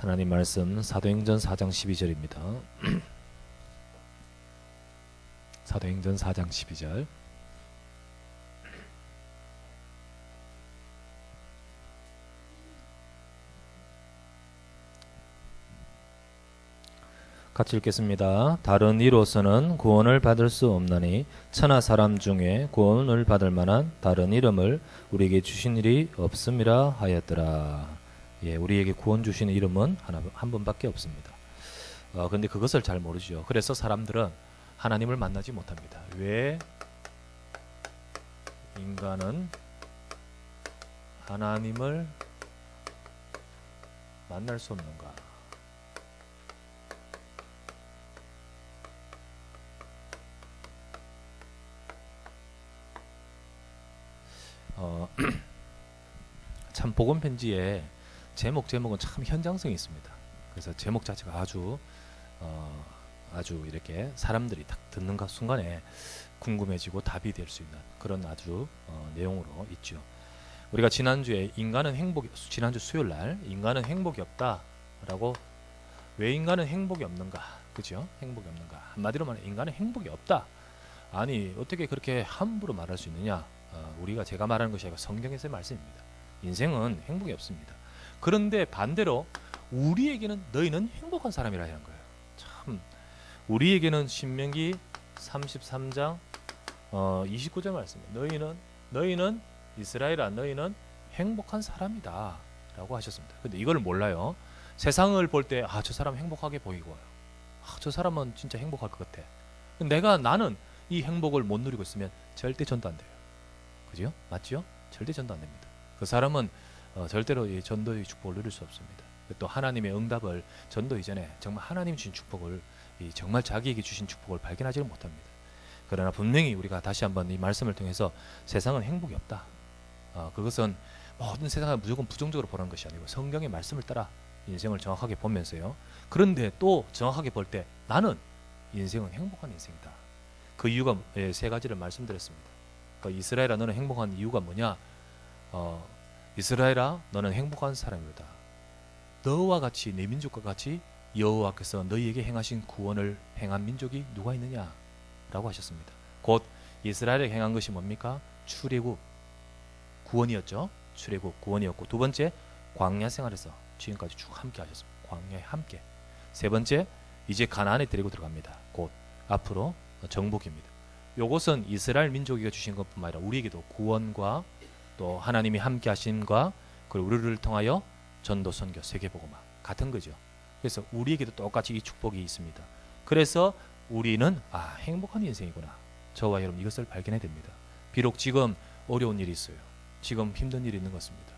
하나님 말씀 사도행전 4장 12절입니다. 사도행전 4장 12절. 같이 읽겠습니다. 다른 이로서는 구원을 받을 수 없나니 천하 사람 중에 구원을 받을 만한 다른 이름을 우리에게 주신 일이 없음이라 하였더라. 예, 우리에게 구원 주시는 이름은 한 번밖에 없습니다. 근데 그것을 잘 모르죠. 그래서 사람들은 하나님을 만나지 못합니다. 왜 인간은 하나님을 만날 수 없는가? 참 복음 편지에 제목은 참 현장성이 있습니다. 그래서 제목 자체가 아주 이렇게 사람들이 딱 듣는 순간에 궁금해지고 답이 될 수 있는 그런 아주 내용으로 있죠. 우리가 지난주 수요일 날 인간은 행복이 없다라고, 왜 인간은 행복이 없는가? 그죠? 행복이 없는가? 한마디로 말해 인간은 행복이 없다. 아니 어떻게 그렇게 함부로 말할 수 있느냐? 제가 말하는 것이 아니라 성경에서의 말씀입니다. 인생은 행복이 없습니다. 그런데 반대로 우리에게는 너희는 행복한 사람이라 하는 거예요. 참, 우리에게는 신명기 33장 29절 말씀입니다. 너희는 이스라엘아, 너희는 행복한 사람이다 라고 하셨습니다. 근데 이걸 몰라요. 세상을 볼 때 저 사람 행복하게 보이고, 저 사람은 진짜 행복할 것 같아. 나는 이 행복을 못 누리고 있으면 절대 전도 안 돼요. 그죠? 맞죠? 절대 전도 안 됩니다. 그 사람은 절대로 이 전도의 축복을 누릴 수 없습니다. 또 하나님의 응답을 전도 이전에 정말 하나님 주신 축복을, 정말 자기에게 주신 축복을 발견하지는 못합니다. 그러나 분명히 우리가 다시 한번 이 말씀을 통해서 세상은 행복이 없다. 그것은 모든 세상을 무조건 부정적으로 보는 것이 아니고 성경의 말씀을 따라 인생을 정확하게 보면서요. 그런데 또 정확하게 볼 때 나는 인생은 행복한 인생이다. 그 이유가 세 가지를 말씀드렸습니다. 이스라엘아, 너는 행복한 이유가 뭐냐? 이스라엘아, 너는 행복한 사람이다. 너와 같이, 내 민족과 같이 여호와께서 너희에게 행하신 구원을 행한 민족이 누가 있느냐? 라고 하셨습니다. 곧 이스라엘에 행한 것이 뭡니까? 출애굽, 구원이었죠. 출애굽, 구원이었고, 두 번째 광야 생활에서 지금까지 쭉 함께 하셨습니다. 광야에 함께. 세 번째, 이제 가나안에 데리고 들어갑니다. 곧 앞으로 정복입니다. 요것은 이스라엘 민족에게 주신 것뿐만 아니라 우리에게도 구원과 또 하나님이 함께 하심과, 그리고 우리를 통하여 전도, 선교, 세계복음화 같은 거죠. 그래서 우리에게도 똑같이 이 축복이 있습니다. 그래서 우리는 행복한 인생이구나. 저와 여러분 이것을 발견해야 됩니다. 비록 지금 어려운 일이 있어요. 지금 힘든 일이 있는 것 같습니다.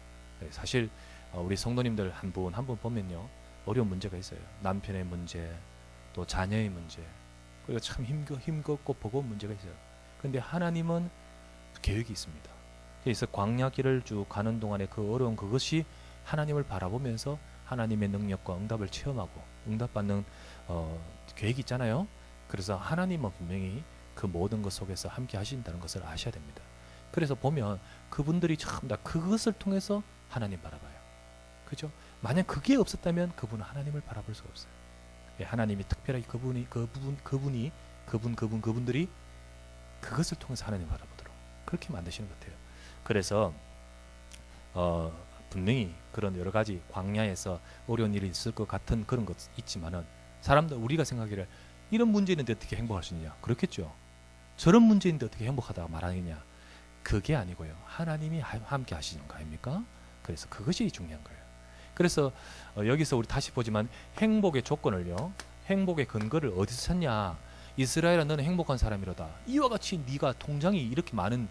사실 우리 성도님들 한 분 한 분 보면요, 어려운 문제가 있어요. 남편의 문제, 또 자녀의 문제, 그리고 참 힘겹고 버거운 문제가 있어요. 그런데 하나님은 계획이 있습니다. 그래서 광야길을 쭉 가는 동안에 그 어려운 그것이 하나님을 바라보면서 하나님의 능력과 응답을 체험하고 응답받는 계획이 있잖아요. 그래서 하나님은 분명히 그 모든 것 속에서 함께 하신다는 것을 아셔야 됩니다. 그래서 보면 그분들이 전부 다 그것을 통해서 하나님 바라봐요. 그죠? 만약 그게 없었다면 그분은 하나님을 바라볼 수가 없어요. 하나님이 특별하게 그분들이 그것을 통해서 하나님 바라보도록 그렇게 만드시는 것 같아요. 그래서 분명히 그런 여러 가지 광야에서 어려운 일이 있을 것 같은 그런 것 있지만은, 사람들 우리가 생각하기를 이런 문제 있는데 어떻게 행복할 수 있냐? 그렇겠죠. 저런 문제 있는데 어떻게 행복하다고 말하느냐? 그게 아니고요. 하나님이 함께 하시는 거 아닙니까? 그래서 그것이 중요한 거예요. 그래서 여기서 우리 다시 보지만 행복의 조건을요, 행복의 근거를 어디서 찾냐? 이스라엘아, 너는 행복한 사람이로다. 이와 같이 네가 통장이 이렇게 많은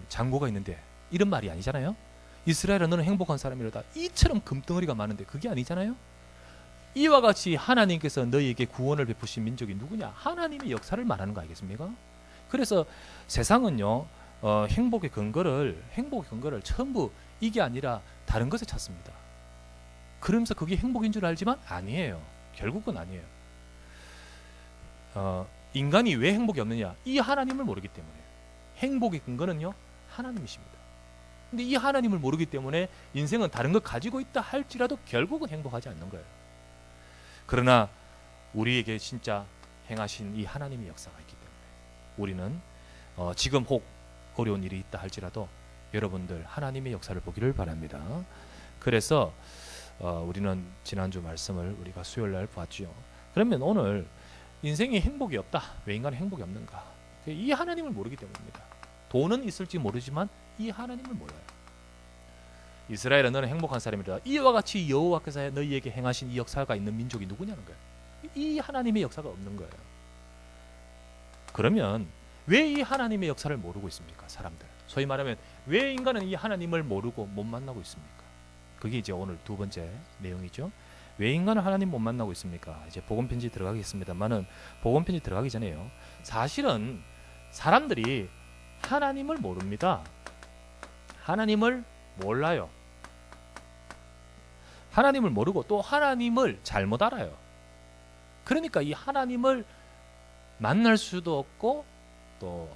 잔고가 있는데, 이런 말이 아니잖아요. 이스라엘아, 너는 행복한 사람이로다. 이처럼 금덩어리가 많은데, 그게 아니잖아요. 이와 같이 하나님께서 너희에게 구원을 베푸신 민족이 누구냐? 하나님의 역사를 말하는 거 아니겠습니까? 그래서 세상은요, 행복의 근거를 전부 이게 아니라 다른 것에 찾습니다. 그러면서 그게 행복인 줄 알지만 아니에요. 결국은 아니에요. 인간이 왜 행복이 없느냐? 이 하나님을 모르기 때문에. 행복의 근거는요, 하나님이십니다. 근데 이 하나님을 모르기 때문에 인생은 다른 것 가지고 있다 할지라도 결국은 행복하지 않는 거예요. 그러나 우리에게 진짜 행하신 이 하나님의 역사가 있기 때문에 우리는 지금 혹 어려운 일이 있다 할지라도 여러분들 하나님의 역사를 보기를 바랍니다. 그래서 우리는 지난주 말씀을 우리가 수요일날 보았지요. 그러면 오늘 인생에 행복이 없다. 왜 인간은 행복이 없는가? 이 하나님을 모르기 때문입니다. 돈은 있을지 모르지만 이 하나님을 몰라요. 이스라엘은 너는 행복한 사람이다. 이와 같이 여호와께서 너희에게 행하신 이 역사가 있는 민족이 누구냐는 거예요. 이 하나님의 역사가 없는 거예요. 그러면 왜 이 하나님의 역사를 모르고 있습니까? 사람들. 소위 말하면 왜 인간은 이 하나님을 모르고 못 만나고 있습니까? 그게 이제 오늘 두 번째 내용이죠. 왜 인간은 하나님 못 만나고 있습니까? 이제 복음편지 들어가겠습니다만은 복음편지 들어가기 전에요. 사실은 사람들이 하나님을 모릅니다. 하나님을 몰라요. 하나님을 모르고 또 하나님을 잘못 알아요. 그러니까 이 하나님을 만날 수도 없고 또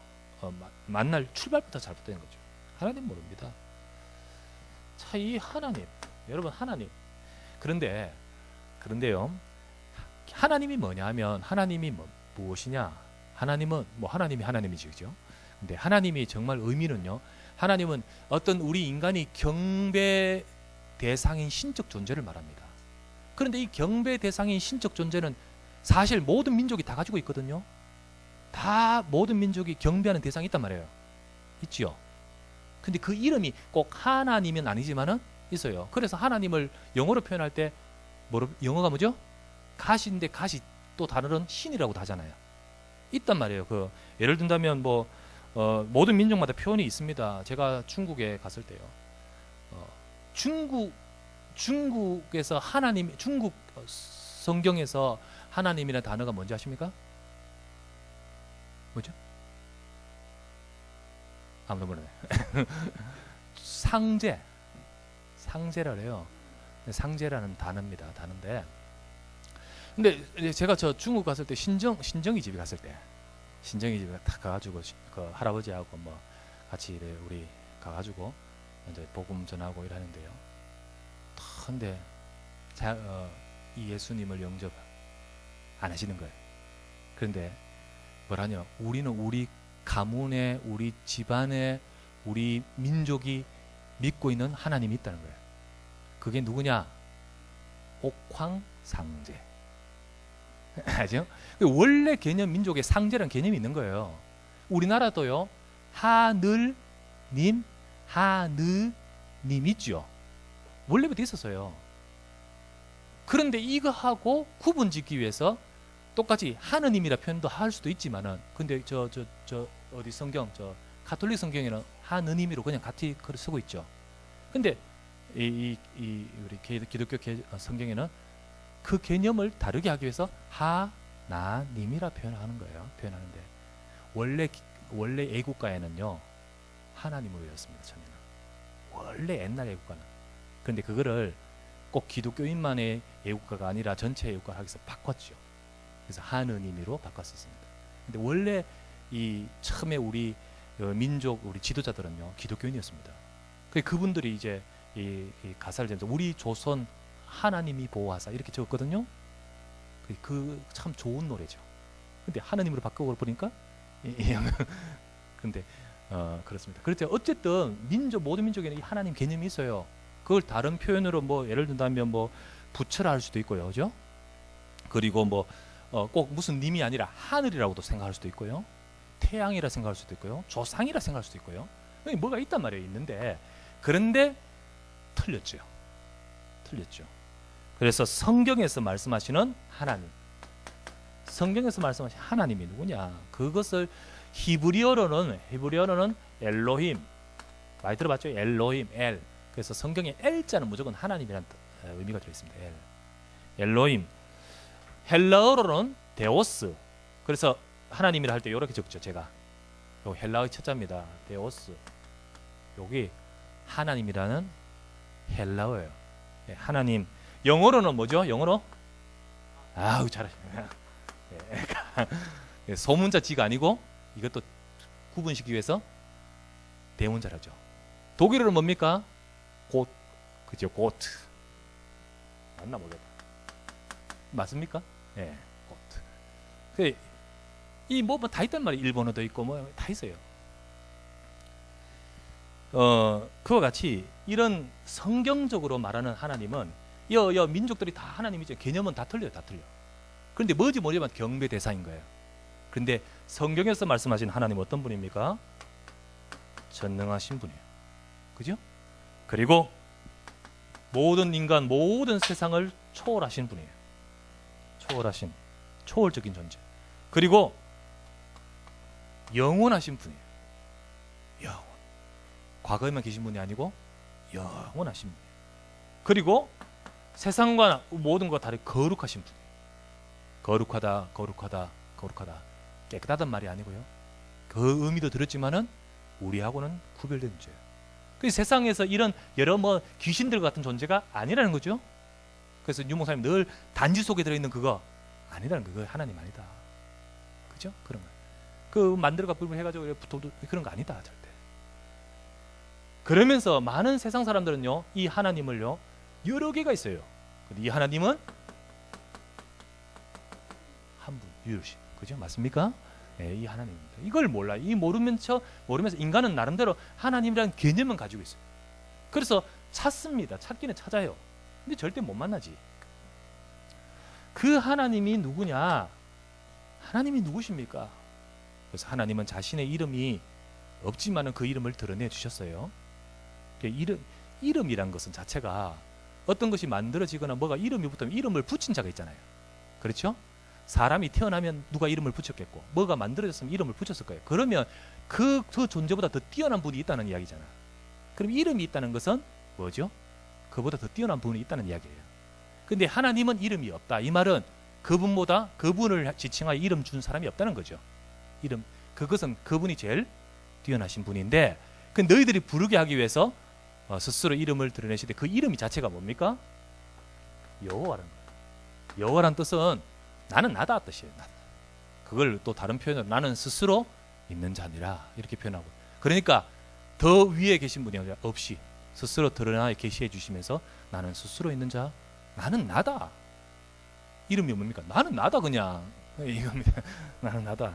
만날 출발부터 잘못된 거죠. 하나님 모릅니다. 자, 이 하나님, 여러분 하나님. 그런데요, 하나님이 뭐냐면 하나님이 무엇이냐? 하나님은 하나님이 하나님이지, 그죠? 근데 하나님이 정말 의미는요. 하나님은 어떤 우리 인간이 경배 대상인 신적 존재를 말합니다. 그런데 이 경배 대상인 신적 존재는 사실 모든 민족이 다 가지고 있거든요. 다 모든 민족이 경배하는 대상이 있단 말이에요. 있지요. 근데 그 이름이 꼭 하나님은 아니지만은 있어요. 그래서 하나님을 영어로 표현할 때 영어가 뭐죠? 가시인데 가시 또 다른 신이라고도 하잖아요. 있단 말이에요. 예를 든다면 모든 민족마다 표현이 있습니다. 제가 중국에 갔을 때요. 중국에서 중국 성경에서 하나님이라는 단어가 뭔지 아십니까? 뭐죠? 아무도 모르네. 상제라 해요. 상제라는 단어입니다. 단어인데, 근데 제가 중국 갔을 때 신정이 집에 갔을 때, 신정이 집에 딱 가가지고 그 할아버지하고 같이 우리 가가지고 이제 복음 전하고 이러는데요. 근데 이 예수님을 영접 안 하시는 거예요. 그런데 뭐라냐? 우리는 우리 가문에, 우리 집안에, 우리 민족이 믿고 있는 하나님이 있다는 거예요. 그게 누구냐? 옥황상제. 아죠? 원래 개념, 민족의 상제라는 개념이 있는 거예요. 우리나라도요, 하늘님 있죠. 원래부터 있었어요. 그런데 이거하고 구분 짓기 위해서 똑같이 하느님이라 표현도 할 수도 있지만은, 근데 어디 성경, 가톨릭 성경에는 하느님이로 그냥 같이 글을 쓰고 있죠. 근데 우리 기독교 성경에는 그 개념을 다르게 하기 위해서 하나님이라 표현하는 거예요. 표현하는데 원래 애국가에는요, 하나님으로 되었습니다. 처음에는 원래 옛날 애국가는. 그런데 그거를 꼭 기독교인만의 애국가가 아니라 전체 애국가를 하기 위해서 바꿨죠. 그래서 하느님으로 바꿨었습니다. 근데 원래 이 처음에 우리 민족, 우리 지도자들은요, 기독교인이었습니다. 그분들이 이제 이 가사를 지면서 우리 조선 하나님이 보호하사 이렇게 적었거든요. 그 참 좋은 노래죠. 근데 하느님으로 바꿔버리니까 근데 그렇습니다. 그렇죠. 어쨌든 모든 민족에는 이 하나님 개념이 있어요. 그걸 다른 표현으로 예를 든다면 부처라 할 수도 있고요, 그죠? 그리고 꼭 무슨 님이 아니라 하늘이라고도 생각할 수도 있고요, 태양이라 생각할 수도 있고요, 조상이라 생각할 수도 있고요. 뭐가 있단 말이에요. 있는데, 그런데 틀렸죠. 그래서 성경에서 말씀하시는 하나님, 성경에서 말씀하신 하나님이 누구냐? 그것을 히브리어로는 엘로힘, 많이 들어봤죠? 엘로힘, 엘. 그래서 성경에 엘자는 무조건 하나님이라는 의미가 들어있습니다. 엘로힘. 헬라어로는 데오스. 그래서 하나님이라 할 때 이렇게 적죠. 제가 요 헬라어의 첫자입니다. 데오스. 여기 하나님이라는 헬라어예요. 하나님. 영어로는 뭐죠? 영어로? 아우, 잘하시네. 소문자 지가 아니고 이것도 구분시키기 위해서 대문자라죠. 독일어로 뭡니까? 곧, 그죠? 곧. 맞나 모르겠다. 맞습니까? 예, 곧. 뭐 다 있단 말이에요. 일본어도 있고 뭐 다 있어요. 그와 같이 이런 성경적으로 말하는 하나님은 민족들이 다 하나님이죠. 개념은 다 틀려요. 다 틀려. 그런데 뭐지 뭐냐면 경배 대상인 거예요. 그런데 성경에서 말씀하신 하나님 어떤 분입니까? 전능하신 분이에요. 그죠? 그리고 모든 인간, 모든 세상을 초월하신 분이에요. 초월하신, 초월적인 존재. 그리고 영원하신 분이에요. 영원. 과거에만 계신 분이 아니고 영원하신 분이에요. 그리고 세상과 모든 것 다르게 거룩하신 분이에요. 거룩하다, 거룩하다, 거룩하다. 깨끗하단 말이 아니고요. 그 의미도 들었지만은 우리하고는 구별된 존재예요. 그 세상에서 이런 여러 귀신들 같은 존재가 아니라는 거죠. 그래서 유목사님 늘 단지 속에 들어있는 그거 아니라는 그거 하나님 아니다. 그죠? 그런 거. 그 만들어가 불분해가지고 그런 거 아니다 절대. 그러면서 많은 세상 사람들은요 이 하나님을요 여러 개가 있어요. 근데 이 하나님은 한 분 유일신. 그죠? 맞습니까? 네, 이 하나님입니다. 이걸 몰라. 모르면서 인간은 나름대로 하나님이라는 개념은 가지고 있어요. 그래서 찾습니다. 찾기는 찾아요. 근데 절대 못 만나지. 그 하나님이 누구냐? 하나님이 누구십니까? 그래서 하나님은 자신의 이름이 없지만은 그 이름을 드러내 주셨어요. 이름이란 것은 자체가 어떤 것이 만들어지거나 뭐가 이름이 붙으면 이름을 붙인 자가 있잖아요. 그렇죠? 사람이 태어나면 누가 이름을 붙였겠고 뭐가 만들어졌으면 이름을 붙였을 거예요. 그러면 그 존재보다 더 뛰어난 분이 있다는 이야기잖아. 그럼 이름이 있다는 것은 뭐죠? 그보다 더 뛰어난 분이 있다는 이야기예요. 근데 하나님은 이름이 없다. 이 말은 그분보다 그분을 지칭하여 이름 준 사람이 없다는 거죠. 그것은 그분이 제일 뛰어나신 분인데 그 너희들이 부르게 하기 위해서 스스로 이름을 드러내시되 그 이름이 자체가 뭡니까? 여호와라는 거예요. 여호와란 뜻은 나는 나다 뜻이에요. 나다. 그걸 또 다른 표현으로 나는 스스로 있는 자니라 이렇게 표현하고 그러니까 더 위에 계신 분이 없이 스스로 드러나 계시해 주시면서 나는 스스로 있는 자 나는 나다. 이름이 뭡니까? 나는 나다 그냥 이겁니다. 나는 나다.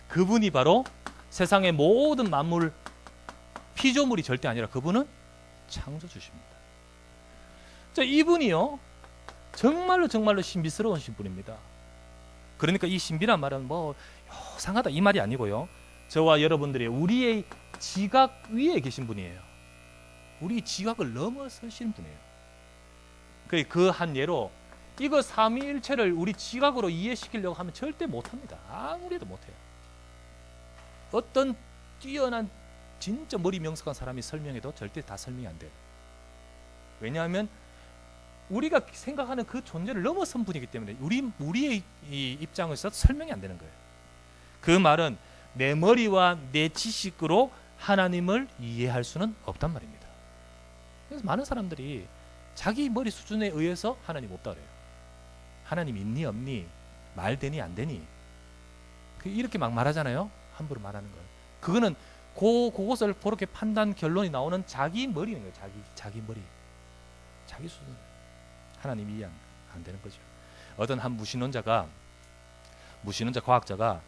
그분이 바로 세상의 모든 만물 피조물이 절대 아니라 그분은 창조주십니다. 자, 이분이요 정말로 신비스러우신 분입니다. 그러니까 이 신비란 말은 이상하다 이 말이 아니고요. 저와 여러분들이 우리의 지각 위에 계신 분이에요. 우리 지각을 넘어서신 분이에요. 그 한 예로 이거 삼위일체를 우리 지각으로 이해시키려고 하면 절대 못합니다. 아무리 해도 못해요. 어떤 뛰어난 진짜 머리 명석한 사람이 설명해도 절대 다 설명이 안 돼요. 왜냐하면 우리가 생각하는 그 존재를 넘어선 분이기 때문에 우리의 이 입장에서 설명이 안 되는 거예요. 그 말은 내 머리와 내 지식으로 하나님을 이해할 수는 없단 말입니다. 그래서 많은 사람들이 자기 머리 수준에 의해서 하나님 없다 그래요. 하나님 있니 없니 말 되니 안 되니 이렇게 막 말하잖아요. 함부로 말하는 거예요. 그거는 그것을 그렇게 판단 결론이 나오는 자기 머리인 거예요. 자기 머리 자기 수준 하나님이 이해 안 되는 거죠. 어떤 한 무신론자 과학자가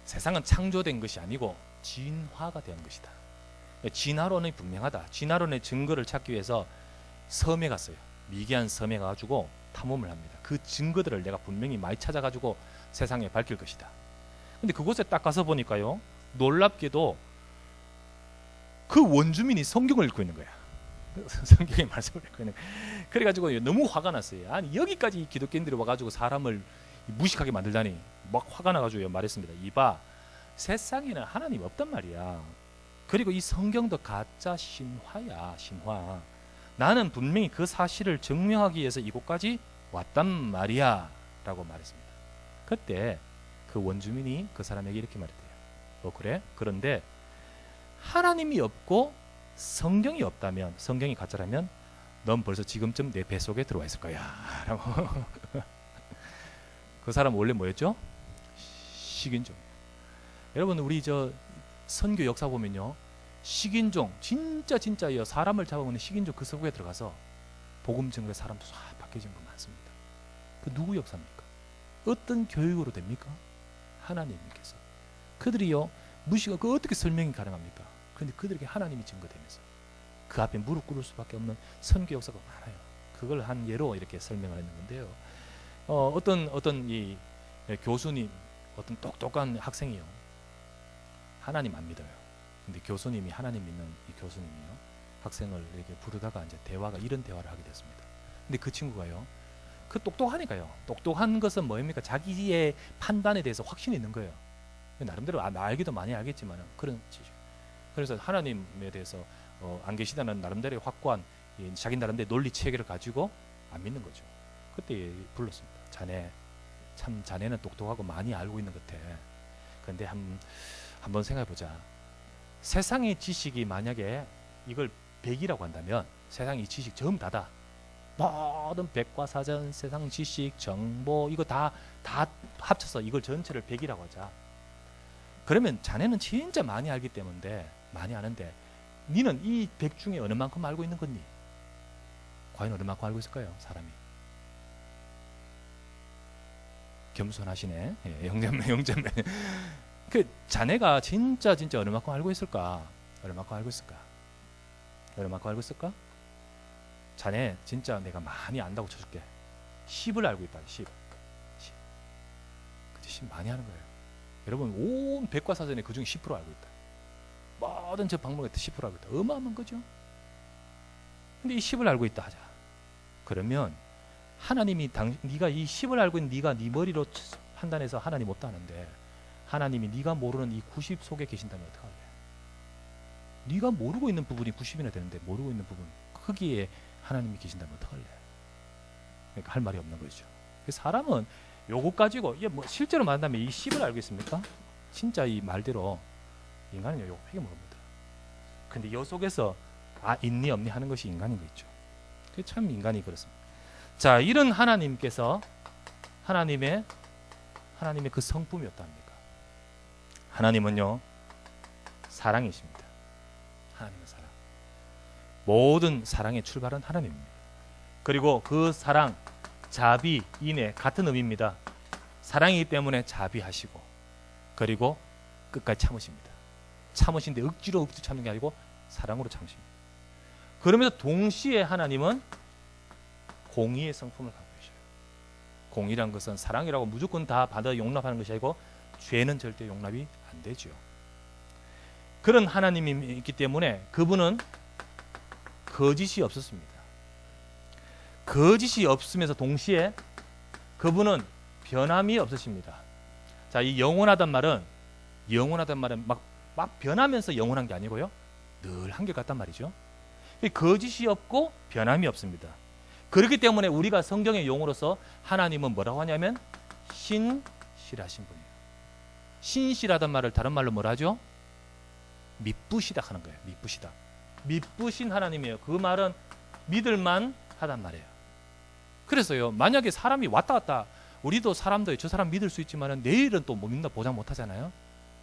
세상은 창조된 것이 아니고 진화가 된 것이다. 진화론이 분명하다. 진화론의 증거를 찾기 위해서 섬에 갔어요. 미개한 섬에 가가지고 탐험을 합니다. 그 증거들을 내가 분명히 많이 찾아가지고 세상에 밝힐 것이다. 근데 그곳에 딱 가서 보니까요, 놀랍게도 그 원주민이 성경을 읽고 있는 거야. 성경의 말씀을 읽고 있는 거야. 그래가지고 너무 화가 났어요. 아니 여기까지 기독교인들이 와가지고 사람을 무식하게 만들다니 막 화가 나가지고 말했습니다. 이봐, 세상에는 하나님 없단 말이야. 그리고 이 성경도 가짜 신화야, 신화. 나는 분명히 그 사실을 증명하기 위해서 이곳까지 왔단 말이야 라고 말했습니다. 그때 그 원주민이 그 사람에게 이렇게 말했대요. 그래? 그런데 하나님이 없고 성경이 없다면, 성경이 가짜라면 넌 벌써 지금쯤 내 뱃속에 들어와 있을 거야 라고. 그 사람 원래 뭐였죠? 식인종. 여러분 우리 저 선교 역사 보면요, 식인종, 진짜요 사람을 잡아먹는 식인종 그 속에 들어가서 복음 전에 사람도 싹 바뀌어진 거 많습니다. 그 누구 역사입니까? 어떤 교육으로 됩니까? 하나님께서. 그들이요 무시가 그 어떻게 설명이 가능합니까? 그런데 그들에게 하나님이 증거되면서 그 앞에 무릎 꿇을 수밖에 없는 선교 역사가 많아요. 그걸 한 예로 이렇게 설명을 했는 건데요. 어떤 이 교수님, 어떤 똑똑한 학생이요 하나님 안 믿어요. 근데 교수님이 하나님 믿는 이 교수님이요 학생을 이렇게 부르다가 이제 이런 대화를 하게 됐습니다. 근데 그 친구가요 그 똑똑하니까요. 똑똑한 것은 뭐입니까? 자기의 판단에 대해서 확신이 있는 거예요. 나름대로 알기도 많이 알겠지만 그런 지식. 그래서 하나님에 대해서 안 계시다는 나름대로의 확고한 자기 나름대로 논리 체계를 가지고 안 믿는 거죠. 그때 불렀습니다. 자네는 똑똑하고 많이 알고 있는 것 같아. 그런데 한번 생각해 보자. 세상의 지식이 만약에 이걸 100이라고 한다면 세상의 지식 전부 다다. 모든 백과사전, 세상 지식, 정보 이거 다 합쳐서 이걸 전체를 100이라고 하자. 그러면 자네는 진짜 많이 알기 때문에 많이 아는데 니는 이 100 중에 어느 만큼 알고 있는 거니? 과연 어느 만큼 알고 있을까요? 사람이. 겸손하시네. 예, 영점. 그 자네가 진짜 어느 만큼 알고 있을까? 어느 만큼 알고 있을까? 자네 진짜 내가 많이 안다고 쳐줄게. 10을 알고 있다. 10. 그치, 10 많이 하는 거예요. 여러분 온 백과사전에 그중에 10% 알고 있다. 모든 저 방법에 10% 알고 있다. 어마어마한 거죠. 근데 이 10을 알고 있다 하자. 그러면 하나님이 네가 이 10을 알고 있는 네가 네 머리로 판단해서 하나님 없다 하는데 하나님이 네가 모르는 이 90 속에 계신다면 어떡할래? 네가 모르고 있는 부분이 90이나 되는데 모르고 있는 부분 거기에 하나님이 계신다면 어떡할래? 그러니까 할 말이 없는 거죠. 사람은 요거 가지고 뭐 실제로 말한다면 이 10을 알고 있습니까? 진짜 이 말대로 인간은 요거 되게 모릅니다. 근데 요 속에서 있니 없니 하는 것이 인간인 거 있죠. 그게 참 인간이 그렇습니다. 자, 이런 하나님께서 하나님의 그 성품이 어떠합니까? 하나님은요 사랑이십니다. 하나님은 사랑. 모든 사랑의 출발은 하나님입니다. 그리고 그 사랑, 자비, 인애 같은 의미입니다. 사랑이기 때문에 자비하시고 그리고 끝까지 참으십니다. 참으신데 억지로 참는 게 아니고 사랑으로 참으십니다. 그러면서 동시에 하나님은 공의의 성품을 갖고 계셔요. 공의란 것은 사랑이라고 무조건 다 받아 용납하는 것이 아니고 죄는 절대 용납이 안 되죠. 그런 하나님이 있기 때문에 그분은 거짓이 없었습니다. 거짓이 없으면서 동시에 그분은 변함이 없으십니다. 자, 이 영원하단 말은 막 변하면서 영원한 게 아니고요. 늘 한결같단 말이죠. 거짓이 없고 변함이 없습니다. 그렇기 때문에 우리가 성경의 용어로서 하나님은 뭐라고 하냐면 신실하신 분이에요. 신실하단 말을 다른 말로 뭐라 하죠? 미쁘시다 하는 거예요. 미쁘신 하나님이에요. 그 말은 믿을만 하단 말이에요. 그래서요, 만약에 사람이 왔다 갔다, 우리도 사람도 저 사람 믿을 수 있지만 내일은 또 못 믿나 보장 못 하잖아요.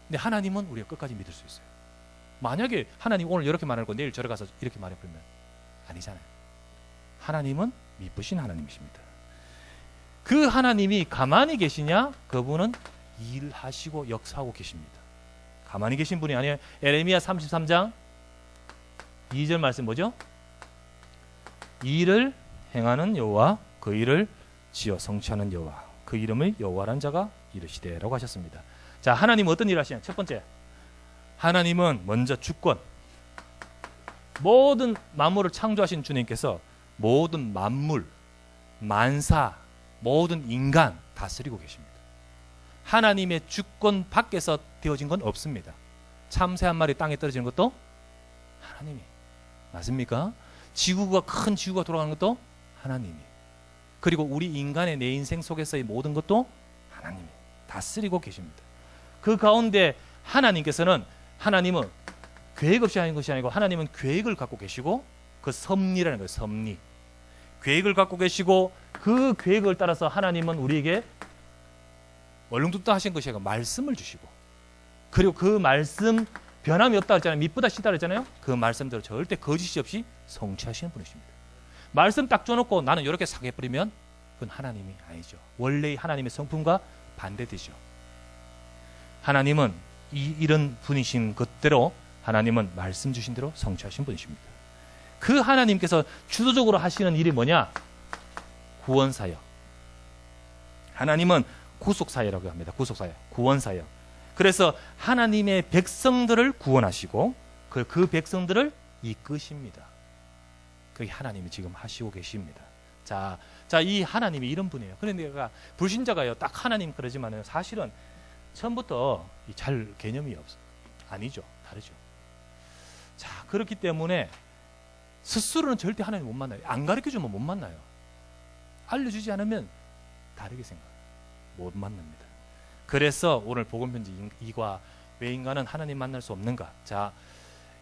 근데 하나님은 우리가 끝까지 믿을 수 있어요. 만약에 하나님 오늘 이렇게 말하고 내일 저러 가서 이렇게 말해버리면 아니잖아요. 하나님은 미쁘신 하나님이십니다. 그 하나님이 가만히 계시냐? 그분은 일하시고 역사하고 계십니다. 가만히 계신 분이 아니에요. 에레미야 33장 2절 말씀 뭐죠? 일을 행하는 여호와, 그 일을 지어 성취하는 여호와, 그 이름의 여호와란 자가 이르시되라고 하셨습니다. 자, 하나님은 어떤 일을 하시냐? 첫 번째, 하나님은 먼저 주권, 모든 만물을 창조하신 주님께서 모든 만물, 만사, 모든 인간 다스리고 계십니다. 하나님의 주권 밖에서 되어진 건 없습니다. 참새 한 마리 땅에 떨어지는 것도 하나님이. 맞습니까? 큰 지구가 돌아가는 것도 하나님이. 그리고 우리 인간의 내 인생 속에서의 모든 것도 하나님이 다스리고 계십니다. 그 가운데 하나님은 계획 없이 하는 것이 아니고 하나님은 계획을 갖고 계시고, 그 섭리라는 거예요. 섭리. 계획을 갖고 계시고, 그 계획을 따라서 하나님은 우리에게 얼렁뚱땅 하신 것이 아니고 말씀을 주시고, 그리고 그 말씀 변함이 없다 했잖아요. 미쁘다 시다 했잖아요. 그 말씀대로 절대 거짓이 없이 성취하시는 분이십니다. 말씀 딱 줘놓고 나는 이렇게 사귀어버리면 그건 하나님이 아니죠. 원래 하나님의 성품과 반대되죠. 하나님은 이런 분이신 것대로 하나님은 말씀 주신 대로 성취하신 분이십니다. 그 하나님께서 주도적으로 하시는 일이 뭐냐? 구원사역. 하나님은 구속사역이라고 합니다. 구속사역, 구원사역. 그래서 하나님의 백성들을 구원하시고 그 백성들을 이끄십니다. 그게 하나님이 지금 하시고 계십니다. 자, 이 하나님이 이런 분이에요. 그런데 내가 불신자가요, 딱 하나님 그러지만은 사실은 처음부터 잘 개념이 없어. 아니죠. 다르죠. 자, 그렇기 때문에 스스로는 절대 하나님 못 만나요. 안 가르쳐주면 못 만나요. 알려주지 않으면 다르게 생각해요. 못 만납니다. 그래서 오늘 복음편지 2과 왜 인간은 하나님 만날 수 없는가? 자,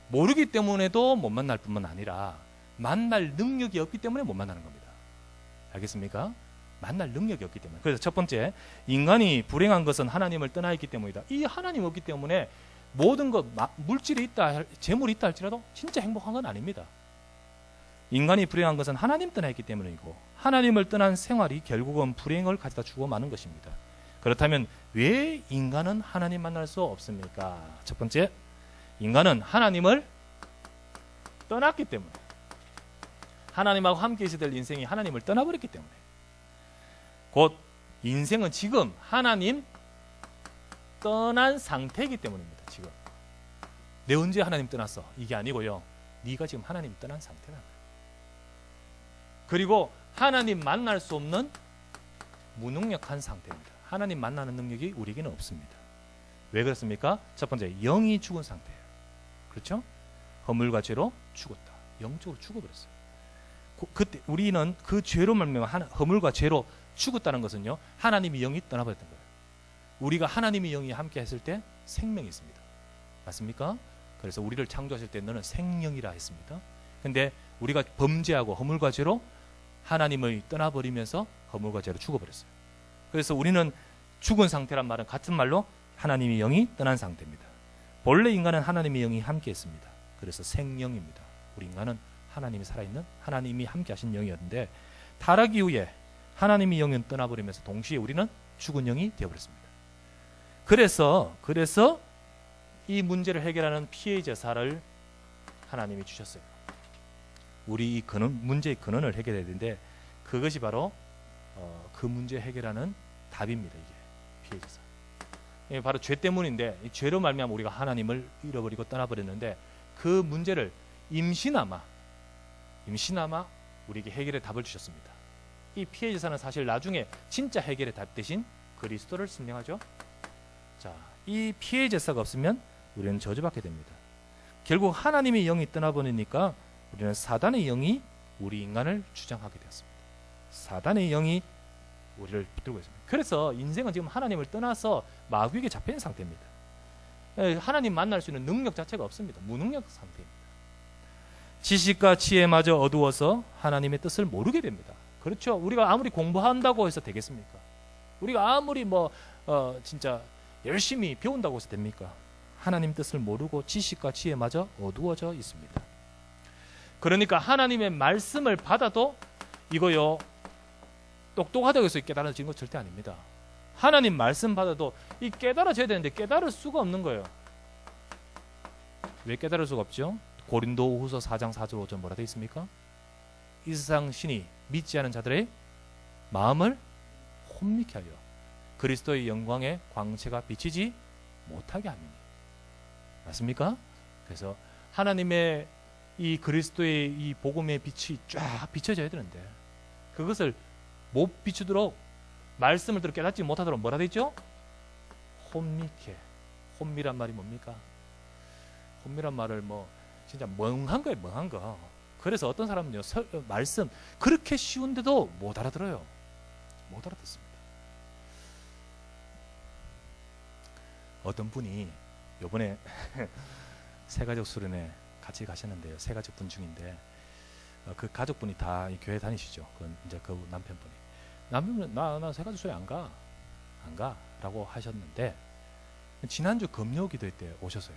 모르기 때문에도 못 만날 뿐만 아니라 만날 능력이 없기 때문에 못 만나는 겁니다. 알겠습니까? 만날 능력이 없기 때문에. 그래서 첫 번째, 인간이 불행한 것은 하나님을 떠나 있기 때문이다. 이 하나님 없기 때문에 모든 것, 물질이 있다, 재물이 있다 할지라도 진짜 행복한 건 아닙니다. 인간이 불행한 것은 하나님 떠나 있기 때문이고 하나님을 떠난 생활이 결국은 불행을 가져다 주고 마는 것입니다. 그렇다면 왜 인간은 하나님 만날 수 없습니까? 첫 번째, 인간은 하나님을 떠났기 때문에, 하나님하고 함께 있어야 될 인생이 하나님을 떠나버렸기 때문에, 곧 인생은 지금 하나님 떠난 상태이기 때문입니다. 지금 내 언제 하나님 떠났어? 이게 아니고요, 네가 지금 하나님 떠난 상태라는 거예요. 그리고 하나님 만날 수 없는 무능력한 상태입니다. 하나님 만나는 능력이 우리에게는 없습니다. 왜 그렇습니까? 첫 번째, 영이 죽은 상태예요. 그렇죠? 허물과 죄로 죽었다. 영적으로 죽어버렸어요. 그때 우리는 그 죄로 말미암아 허물과 죄로 죽었다는 것은요, 하나님이 영이 떠나버렸던 거예요. 우리가 하나님의 영이 함께 했을 때 생명이 있습니다. 맞습니까? 그래서 우리를 창조하실 때 너는 생명이라 했습니다. 근데 우리가 범죄하고 허물과 죄로 하나님을 떠나버리면서 허물과 죄로 죽어버렸어요. 그래서 우리는 죽은 상태란 말은 같은 말로 하나님의 영이 떠난 상태입니다. 본래 인간은 하나님의 영이 함께 했습니다. 그래서 생명입니다. 우리 인간은 하나님이 살아있는, 하나님이 함께 하신 영이었는데, 타락 이후에 하나님의 영은 떠나버리면서 동시에 우리는 죽은 영이 되어버렸습니다. 그래서 이 문제를 해결하는 피해 제사를 하나님이 주셨어요. 우리 이 문제의 근원을 해결해야 되는데, 그것이 바로 그 문제 해결하는 답입니다. 이게 피해 제사. 이게 바로 죄 때문인데, 이 죄로 말미암아 우리가 하나님을 잃어버리고 떠나버렸는데, 그 문제를 임시나마 우리에게 해결의 답을 주셨습니다. 이 피해 제사는 사실 나중에 진짜 해결의 답 대신 그리스도를 설명하죠. 자, 이 피해 제사가 없으면 우리는 저주받게 됩니다. 결국 하나님의 영이 떠나버리니까 우리는 사단의 영이 우리 인간을 주장하게 되었습니다. 사단의 영이 우리를 붙들고 있습니다. 그래서 인생은 지금 하나님을 떠나서 마귀에게 잡힌 상태입니다. 하나님 만날 수 있는 능력 자체가 없습니다. 무능력 상태입니다. 지식과 지혜마저 어두워서 하나님의 뜻을 모르게 됩니다. 그렇죠? 우리가 아무리 공부한다고 해서 되겠습니까? 우리가 아무리 진짜 열심히 배운다고 해서 됩니까? 하나님 뜻을 모르고 지식과 지혜마저 어두워져 있습니다. 그러니까 하나님의 말씀을 받아도 이거요, 똑똑하다고 해서 깨달아지는 건 절대 아닙니다. 하나님 말씀 받아도 이 깨달아져야 되는데 깨달을 수가 없는 거예요. 왜 깨달을 수가 없죠? 고린도후서 4장 4절 5절 뭐라 되어 있습니까? 이 세상 신이 믿지 않은 자들의 마음을 혼미케 하여 그리스도의 영광의 광채가 비치지 못하게 함이니. 맞습니까? 그래서 하나님의 이 그리스도의 이 복음의 빛이 쫙 비춰져야 되는데, 그것을 못 비추도록, 말씀을 들어 깨닫지 못하도록 뭐라 되어 있죠? 혼미케. 혼미란 말이 뭡니까? 혼미란 말을 진짜 멍한 거예요. 멍한 거. 그래서 어떤 사람은요, 말씀 그렇게 쉬운데도 못 알아들어요. 못 알아듣습니다. 어떤 분이 요번에 새가족 수련회 같이 가셨는데요. 새가족 분 중인데, 그 가족분이 다 이 교회 다니시죠. 이제 그 남편분은 나 새가족 수련회 안 가라고 하셨는데, 지난주 금요 기도회 때 오셨어요.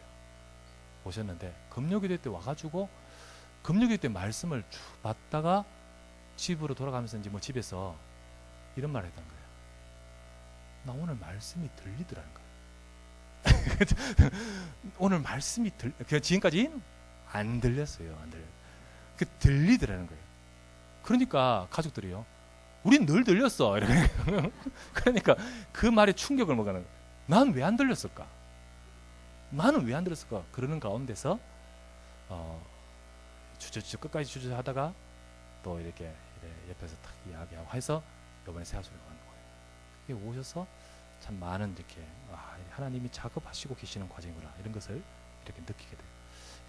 오셨는데 금요기도 때 와가지고 금요기도 때 말씀을 쭉 받다가 집으로 돌아가면서 이제 뭐 집에서 이런 말을 했던 거예요. 나 오늘 말씀이 들리더라는 거예요. 오늘 말씀이 지금까지 안 들렸어요. 안 들려. 들리더라는 거예요. 그러니까 가족들이요. 우린 늘 들렸어. 이렇게. 그러니까 그 말에 충격을 먹는 거예요. 난 왜 안 들렸을까? 나는 왜 안 들었을까? 그러는 가운데서 끝까지 주저하다가 또 이렇게 옆에서 탁 이야기하고 해서 이번에 새하수를 가는 거예요. 이게 오셔서 참 많은 이렇게 하나님이 작업하시고 계시는 과정이구나 이런 것을 이렇게 느끼게 돼요.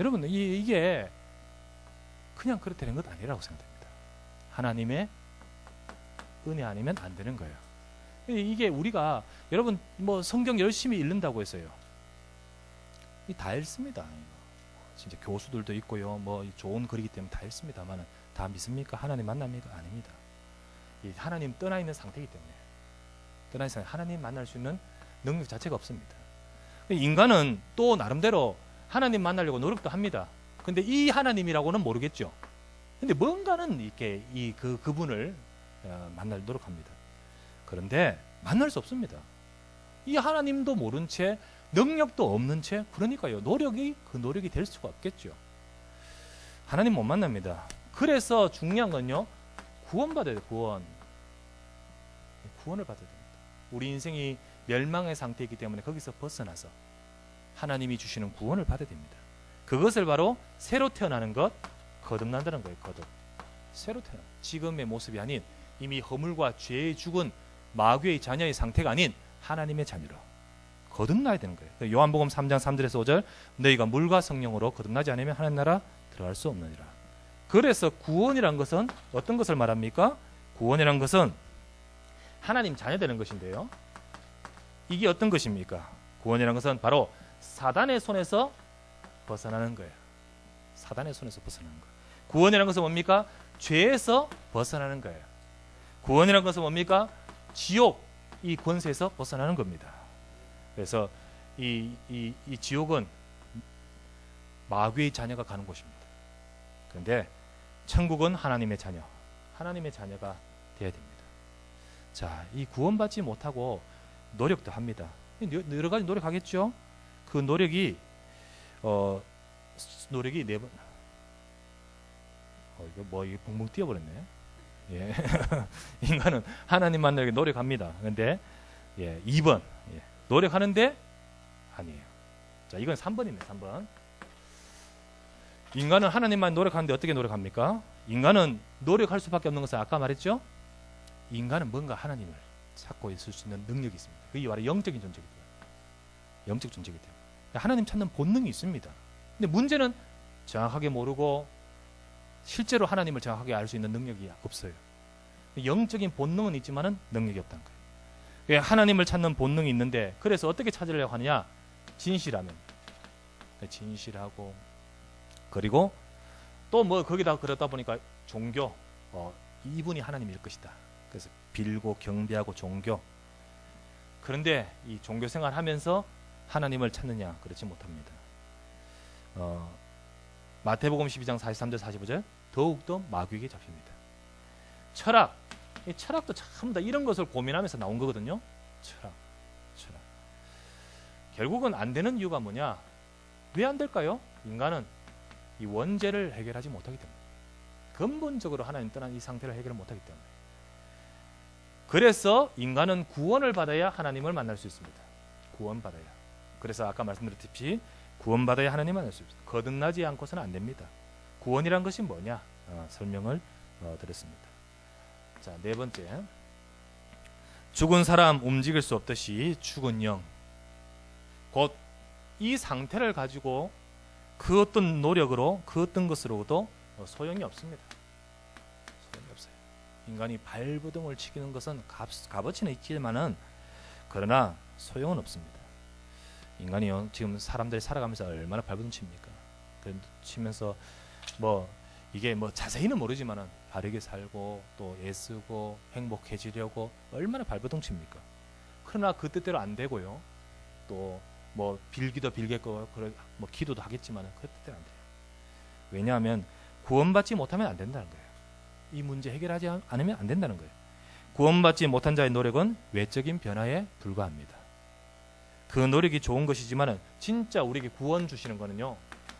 여러분 이게 그냥 그렇게 되는 것 아니라고 생각됩니다. 하나님의 은혜 아니면 안 되는 거예요. 이게 우리가 여러분 뭐 성경 열심히 읽는다고 했어요. 다 읽습니다. 진짜 교수들도 있고요. 뭐 좋은 글이기 때문에 다 읽습니다만 다 믿습니까? 하나님 만납니까? 아닙니다. 이 하나님 떠나 있는 상태이기 때문에 떠나 있는 상태, 하나님 만날 수 있는 능력 자체가 없습니다. 인간은 또 나름대로 하나님 만나려고 노력도 합니다. 근데 이 하나님이라고는 모르겠죠. 근데 뭔가는 이렇게 그분을 만날 노력합니다. 그런데 만날 수 없습니다. 이 하나님도 모른 채 능력도 없는 채 그러니까요. 그 노력이 될 수가 없겠죠. 하나님 못 만납니다. 그래서 중요한 건요. 구원받아야 돼요. 구원을 받아야 됩니다. 우리 인생이 멸망의 상태이기 때문에 거기서 벗어나서 하나님이 주시는 구원을 받아야 됩니다. 그것을 바로 새로 태어나는 것, 거듭난다는 거예요. 새로 태어나. 지금의 모습이 아닌 이미 허물과 죄에 죽은 마귀의 자녀의 상태가 아닌 하나님의 자녀로 거듭나야 되는 거예요. 요한복음 3장 3절에서 5절 너희가 물과 성령으로 거듭나지 않으면 하나님 나라 들어갈 수 없느니라. 그래서 구원이란 것은 어떤 것을 말합니까? 구원이란 것은 하나님 자녀 되는 것인데요. 이게 어떤 것입니까? 구원이란 것은 바로 사단의 손에서 벗어나는 거예요. 사단의 손에서 벗어나는 거예요. 구원이란 것은 뭡니까? 죄에서 벗어나는 거예요. 구원이란 것은 뭡니까? 지옥 이 권세에서 벗어나는 겁니다. 그래서 이 지옥은 마귀의 자녀가 가는 곳입니다. 그런데 천국은 하나님의 자녀가 되어야 됩니다. 자, 이 구원받지 못하고 노력도 합니다. 여러 가지 노력하겠죠. 그 노력이 네 번. 이게 붕붕 뛰어버렸네. 예. 인간은 하나님 만나기 노력합니다. 그런데 2번 노력하는데 아니에요. 자, 이건 3번이네. 3번. 인간은 하나님만 노력하는데 어떻게 노력합니까? 인간은 노력할 수밖에 없는 것은 아까 말했죠. 인간은 뭔가 하나님을 찾고 있을 수 있는 능력이 있습니다. 그게 바로 영적인 존재이기 때문에. 영적 존재이기 때문에. 하나님 찾는 본능이 있습니다. 근데 문제는 정확하게 모르고 실제로 하나님을 정확하게 알 수 있는 능력이 없어요. 영적인 본능은 있지만은 능력이 없다는 거예요. 하나님을 찾는 본능이 있는데 그래서 어떻게 찾으려고 하느냐? 진실하면. 진실하고 그리고 또 뭐 거기다 그러다 보니까 종교 이분이 하나님일 것이다. 그래서 빌고 경배하고 종교. 그런데 이 종교 생활하면서 하나님을 찾느냐? 그렇지 못합니다. 마태복음 12장 43절 45절 더욱더 마귀에게 잡힙니다. 철학. 이 철학도 참 다 이런 것을 고민하면서 나온 거거든요. 철학. 결국은 안 되는 이유가 뭐냐? 왜 안 될까요? 인간은 이 원죄를 해결하지 못하기 때문에. 근본적으로 하나님 떠난 이 상태를 해결을 못하기 때문에. 그래서 인간은 구원을 받아야 하나님을 만날 수 있습니다. 구원받아야. 그래서 아까 말씀드렸듯이 구원받아야 하나님 만날 수 있습니다. 거듭나지 않고서는 안 됩니다. 구원이란 것이 뭐냐? 설명을 드렸습니다. 자, 4번째. 죽은 사람 움직일 수 없듯이 죽은 영. 곧 이 상태를 가지고 그 어떤 노력으로 그 어떤 것으로도 소용이 없습니다. 소용이 없어요. 인간이 발버둥을 치는 것은 값어치는 있지만은 그러나 소용은 없습니다. 인간이요 지금 사람들이 살아가면서 얼마나 발버둥 칩니까? 치면서 뭐 이게 뭐 자세히는 모르지만은 바르게 살고 또 애쓰고 행복해지려고 얼마나 발버둥 칩니까? 그러나 그 뜻대로 안 되고요. 또 뭐 빌기도 빌겠고 그래 뭐 기도도 하겠지만 그럴 때는 안 돼요. 왜냐하면 구원받지 못하면 안 된다는 거예요. 이 문제 해결하지 않으면 안 된다는 거예요. 구원받지 못한 자의 노력은 외적인 변화에 불과합니다. 그 노력이 좋은 것이지만 진짜 우리에게 구원 주시는 거는요,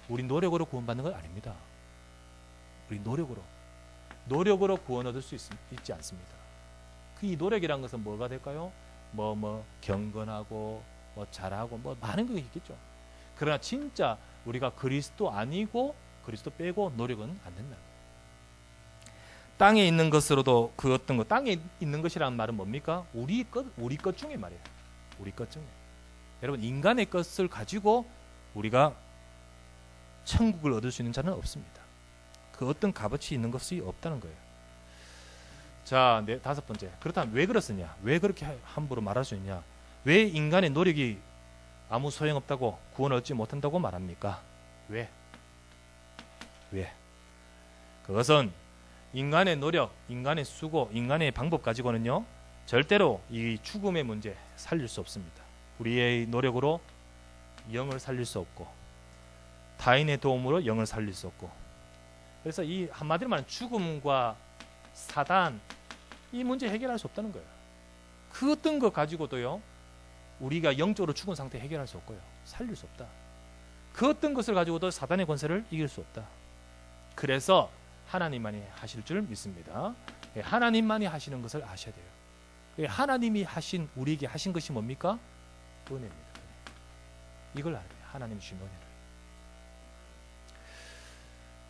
우리 노력으로 구원받는 건 아닙니다. 우리 노력으로 구원 얻을 수 있지 않습니다. 이 노력이란 것은 뭐가 될까요? 뭐 경건하고 뭐 잘하고 뭐 많은 게 있겠죠. 그러나 진짜 우리가 그리스도 아니고 그리스도 빼고 노력은 안 된다. 땅에 있는 것으로도 그 어떤 것, 땅에 있는 것이라는 말은 뭡니까? 우리 것 중에 말이에요. 우리 것 중에. 여러분, 인간의 것을 가지고 우리가 천국을 얻을 수 있는 자는 없습니다. 그 어떤 값어치 있는 것이 없다는 거예요. 자, 다섯 번째. 그렇다면 왜 그렇느냐? 왜 그렇게 함부로 말할 수 있냐? 왜 인간의 노력이 아무 소용없다고 구원을 얻지 못한다고 말합니까? 왜? 그것은 인간의 노력, 인간의 수고, 인간의 방법 가지고는요, 절대로 이 죽음의 문제 살릴 수 없습니다. 우리의 노력으로 영을 살릴 수 없고, 타인의 도움으로 영을 살릴 수 없고, 그래서 이 한마디로 말하면 죽음과 사단, 이 문제 해결할 수 없다는 거예요. 그 어떤 것 가지고도요, 우리가 영적으로 죽은 상태 해결할 수 없고요, 살릴 수 없다. 그 어떤 것을 가지고도 사단의 권세를 이길 수 없다. 그래서 하나님만이 하실 줄 믿습니다. 하나님만이 하시는 것을 아셔야 돼요. 하나님이 우리에게 하신 것이 뭡니까? 은혜입니다. 이걸 알아야 돼요. 하나님이 주신 은혜를.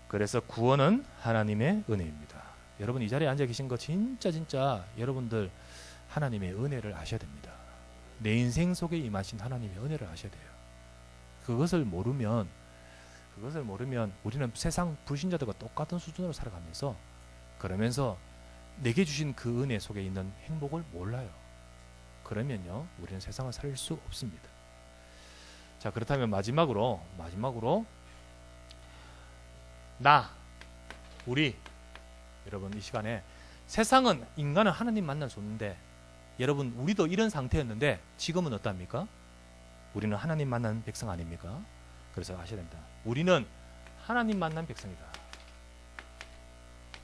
그래서 구원은 하나님의 은혜입니다. 여러분, 이 자리에 앉아 계신 거 진짜 여러분들 하나님의 은혜를 아셔야 됩니다. 내 인생 속에 임하신 하나님의 은혜를 아셔야 돼요. 그것을 모르면 우리는 세상 불신자들과 똑같은 수준으로 살아가면서, 그러면서 내게 주신 그 은혜 속에 있는 행복을 몰라요. 그러면요, 우리는 세상을 살릴 수 없습니다. 자, 그렇다면 마지막으로 우리 여러분, 이 시간에 세상은 인간은 하나님 만날 수 없는데, 여러분, 우리도 이런 상태였는데 지금은 어떻습니까? 우리는 하나님 만난 백성 아닙니까? 그래서 아셔야 됩니다. 우리는 하나님 만난 백성이다.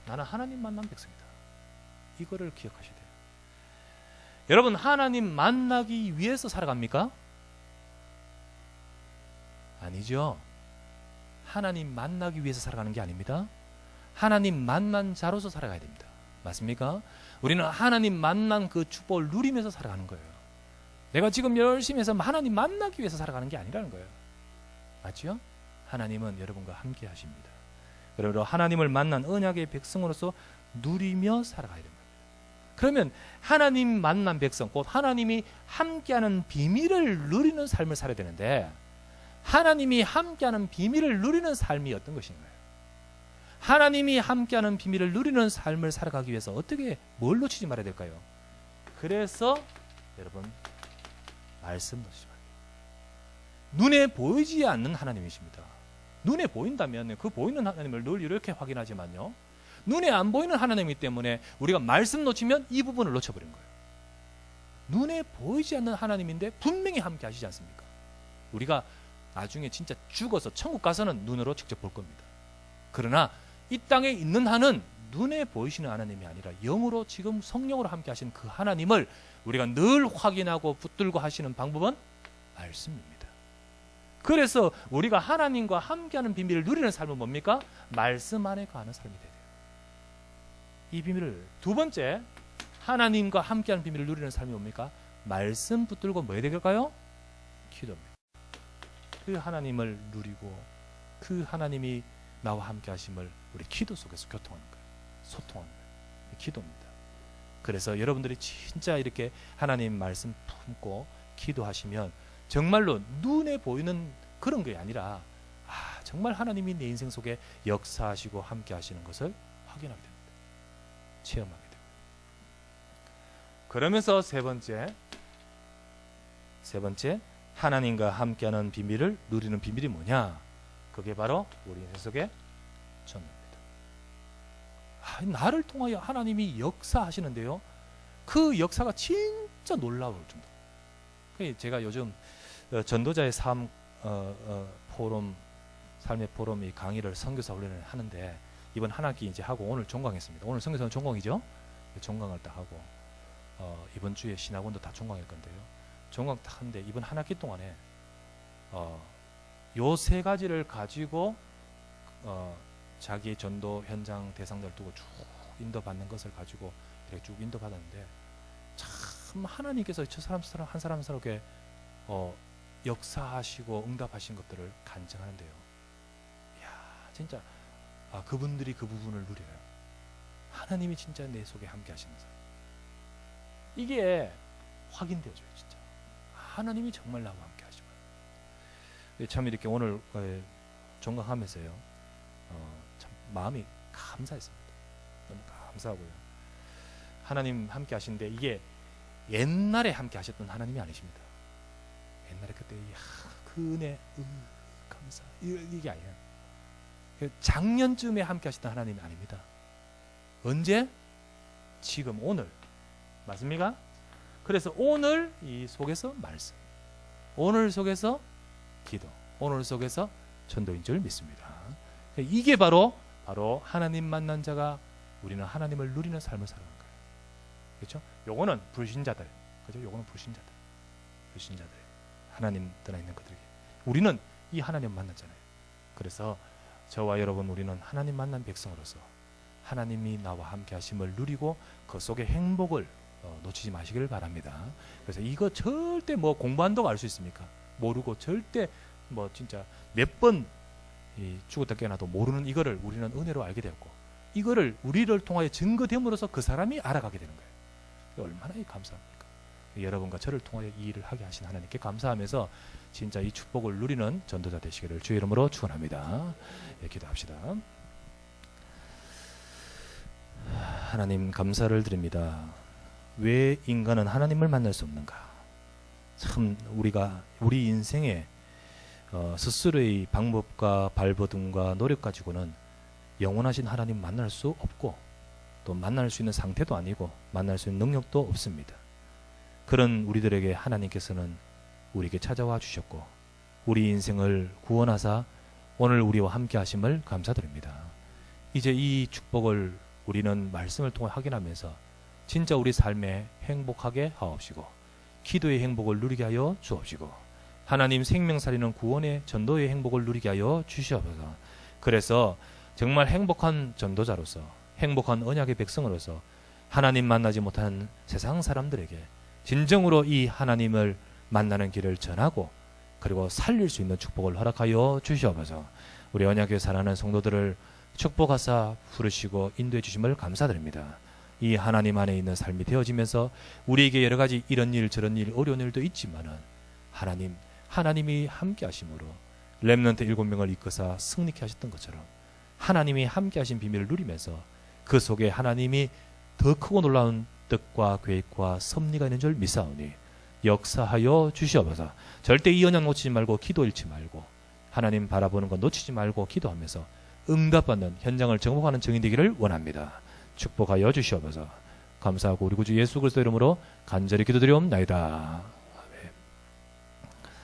나는 하나님 만난 백성이다. 이거를 기억하셔야 돼요. 여러분, 하나님 만나기 위해서 살아갑니까? 아니죠. 하나님 만나기 위해서 살아가는 게 아닙니다. 하나님 만난 자로서 살아가야 됩니다. 맞습니까? 우리는 하나님 만난 그 축복을 누리면서 살아가는 거예요. 내가 지금 열심히 해서 하나님 만나기 위해서 살아가는 게 아니라는 거예요. 맞죠? 하나님은 여러분과 함께 하십니다. 그러므로 하나님을 만난 언약의 백성으로서 누리며 살아가야 됩니다. 그러면 하나님 만난 백성, 곧 하나님이 함께하는 비밀을 누리는 삶을 살아야 되는데, 하나님이 함께하는 비밀을 누리는 삶이 어떤 것인가요? 하나님이 함께하는 비밀을 누리는 삶을 살아가기 위해서 뭘 놓치지 말아야 될까요? 그래서 여러분, 말씀 놓치지 말아요. 눈에 보이지 않는 하나님이십니다. 눈에 보인다면 그 보이는 하나님을 늘 이렇게 확인하지만요, 눈에 안 보이는 하나님이기 때문에 우리가 말씀 놓치면 이 부분을 놓쳐버린 거예요. 눈에 보이지 않는 하나님인데 분명히 함께 하시지 않습니까? 우리가 나중에 진짜 죽어서 천국 가서는 눈으로 직접 볼 겁니다. 그러나 이 땅에 있는 한은 눈에 보이시는 하나님이 아니라 영으로 지금 성령으로 함께 하시는 그 하나님을 우리가 늘 확인하고 붙들고 하시는 방법은 말씀입니다. 그래서 우리가 하나님과 함께하는 비밀을 누리는 삶은 뭡니까? 말씀 안에 거하는 삶이 돼야 돼요. 이 비밀을, 두 번째, 하나님과 함께하는 비밀을 누리는 삶이 뭡니까? 말씀 붙들고 뭐 해야 될까요? 기도입니다. 그 하나님을 누리고 그 하나님이 나와 함께 하심을 우리 기도 속에서 교통하는 거예요. 소통하는 거예요. 기도입니다. 그래서 여러분들이 진짜 이렇게 하나님 말씀 품고 기도하시면 정말로 눈에 보이는 그런 게 아니라, 정말 하나님이 내 인생 속에 역사하시고 함께 하시는 것을 확인하게 됩니다. 체험하게 됩니다. 그러면서 세 번째 하나님과 함께하는 비밀을 누리는 비밀이 뭐냐? 그게 바로 우리 인생 속에 전도입니다. 나를 통하여 하나님이 역사하시는데요, 그 역사가 진짜 놀라울 정도. 제가 요즘 전도자의 삶 포럼, 삶의 포럼 이 강의를 선교사 훈련을 하는데 이번 한 학기 이제 하고 오늘 종강했습니다. 오늘 선교사는 종강이죠. 종강을 딱 하고 이번 주에 신학원도 다 종강일 건데요. 종강 딱 하는데 이번 한 학기 동안에 요 세 가지를 가지고 자기의 전도 현장 대상자를 두고 쭉 인도받는 것을 가지고 이렇게 쭉 인도받았는데 참 하나님께서 저 사람 한 사람 한 사람에게 역사하시고 응답하신 것들을 간증하는데요. 이야, 진짜 그분들이 그 부분을 누려요. 하나님이 진짜 내 속에 함께 하시면서 이게 확인되어져요. 진짜 하나님이 정말 나와 함께 하시고 참 이렇게 오늘 종강하면서요 참 마음이 감사했습니다. 너무 감사하고요. 하나님 함께 하시는데 이게 옛날에 함께 하셨던 하나님이 아니십니다. 옛날에 그때 그 은혜 감사 이게 아니에요. 작년쯤에 함께 하셨던 하나님이 아닙니다. 언제? 지금 오늘 맞습니까? 그래서 오늘 이 속에서 말씀, 오늘 속에서 기도, 오늘 속에서 전도인 줄 믿습니다. 이게 바로 하나님 만난 자가 우리는 하나님을 누리는 삶을 살아가는 거예요. 그렇죠? 요거는 불신자들, 그죠? 요거는 불신자들, 하나님 떠나 있는 그들에게. 우리는 이 하나님 만났잖아요. 그래서 저와 여러분 우리는 하나님 만난 백성으로서 하나님이 나와 함께 하심을 누리고 그 속의 행복을 놓치지 마시기를 바랍니다. 그래서 이거 절대 뭐 공부한다고 알 수 있습니까? 모르고 절대 뭐 진짜 몇 번 죽었다 깨어나도 모르는 이거를 우리는 은혜로 알게 되었고 이거를 우리를 통하여 증거됨으로써 그 사람이 알아가게 되는 거예요. 얼마나 감사합니까? 여러분과 저를 통하여 이 일을 하게 하신 하나님께 감사하면서 진짜 이 축복을 누리는 전도자 되시기를 주의 이름으로 축원합니다. 기도합시다. 하나님 감사를 드립니다. 왜 인간은 하나님을 만날 수 없는가? 참 우리 인생에 스스로의 방법과 발버둥과 노력 가지고는 영원하신 하나님 만날 수 없고 또 만날 수 있는 상태도 아니고 만날 수 있는 능력도 없습니다. 그런 우리들에게 하나님께서는 우리에게 찾아와 주셨고 우리 인생을 구원하사 오늘 우리와 함께 하심을 감사드립니다. 이제 이 축복을 우리는 말씀을 통해 확인하면서 진짜 우리 삶에 행복하게 하옵시고 기도의 행복을 누리게 하여 주옵시고 하나님 생명 살리는 구원의 전도의 행복을 누리게 하여 주시옵소서. 그래서 정말 행복한 전도자로서 행복한 언약의 백성으로서 하나님 만나지 못한 세상 사람들에게 진정으로 이 하나님을 만나는 길을 전하고 그리고 살릴 수 있는 축복을 허락하여 주시옵소서. 우리 언약교회 사랑하는 성도들을 축복하사 부르시고 인도해 주심을 감사드립니다. 이 하나님 안에 있는 삶이 되어지면서 우리에게 여러 가지 이런 일 저런 일 어려운 일도 있지만은 하나님이 함께 하심으로 렘넌트 7명을 이끌어서 승리케 하셨던 것처럼 하나님이 함께 하신 비밀을 누리면서 그 속에 하나님이 더 크고 놀라운 뜻과 계획과 섭리가 있는 줄 믿사오니 역사하여 주시옵소서. 절대 이 언약 놓치지 말고 기도 잃지 말고 하나님 바라보는 것 놓치지 말고 기도하면서 응답받는 현장을 정복하는 증인 되기를 원합니다. 축복하여 주시옵소서. 감사하고 우리 구주 예수 그리스도 이름으로 간절히 기도드리옵나이다.